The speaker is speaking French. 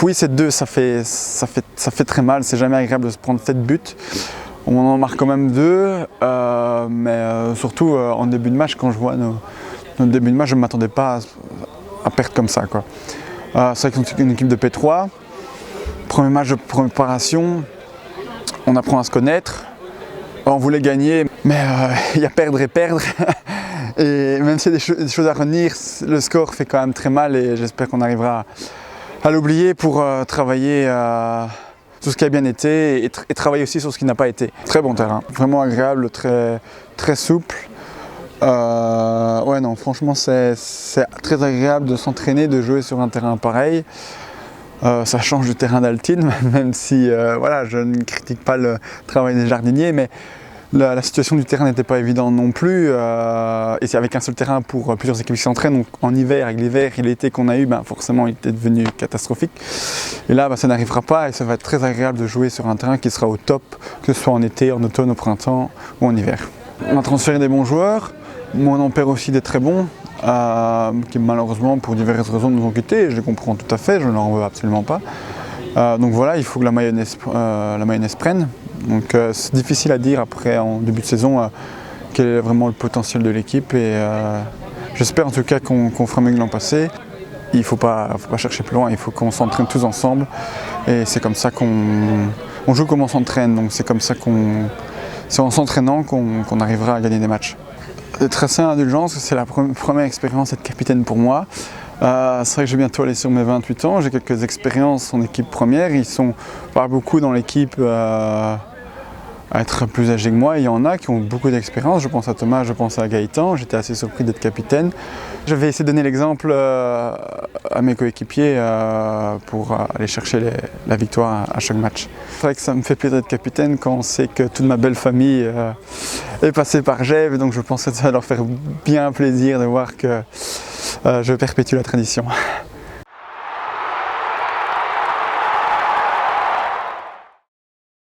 Oui, c'est 2, ça fait très mal, c'est jamais agréable de se prendre 7 buts. On en marque quand même 2, mais surtout en début de match, quand je vois notre début de match, je ne m'attendais pas à perdre comme ça, quoi. C'est vrai que c'est une équipe de P3, premier match de préparation, on apprend à se connaître, on voulait gagner, mais il y a perdre et perdre. Et même s'il y a des choses à retenir, le score fait quand même très mal et j'espère qu'on arrivera à l'oublier pour travailler sur ce qui a bien été et travailler aussi sur ce qui n'a pas été. Très bon terrain, vraiment agréable, très souple. Ouais, non, franchement c'est très agréable de s'entraîner, de jouer sur un terrain pareil. Ça change du terrain d'Altine, même si voilà, je ne critique pas le travail des jardiniers, mais la situation du terrain n'était pas évidente non plus, et c'est avec un seul terrain pour plusieurs équipes qui s'entraînent, donc en hiver, avec l'hiver et l'été qu'on a eu, forcément il était devenu catastrophique. Et là ça n'arrivera pas et ça va être très agréable de jouer sur un terrain qui sera au top, que ce soit en été, en automne, au printemps ou en hiver. On a transféré des bons joueurs, mais on en perd aussi des très bons, qui malheureusement pour diverses raisons nous ont quittés, et je les comprends tout à fait, je ne leur en veux absolument pas. Donc voilà, il faut que la mayonnaise prenne. Donc c'est difficile à dire après en début de saison quel est vraiment le potentiel de l'équipe et j'espère en tout cas qu'on fera mieux que l'an passé. Il ne faut pas chercher plus loin, il faut qu'on s'entraîne tous ensemble et c'est comme ça qu'on joue comme on s'entraîne, donc c'est comme ça c'est en s'entraînant qu'on arrivera à gagner des matchs. Être assez indulgent, c'est la première expérience d'être capitaine pour moi. C'est vrai que je vais bientôt aller sur mes 28 ans, j'ai quelques expériences en équipe première, ils sont pas beaucoup dans l'équipe à être plus âgés que moi, il y en a qui ont beaucoup d'expérience, je pense à Thomas, je pense à Gaëtan, j'étais assez surpris d'être capitaine. Je vais essayer de donner l'exemple à mes coéquipiers pour aller chercher la victoire à chaque match. C'est vrai que ça me fait plaisir d'être capitaine quand on sait que toute ma belle famille est passée par Gève, donc je pense que ça va leur faire bien plaisir de voir que je perpétue la tradition.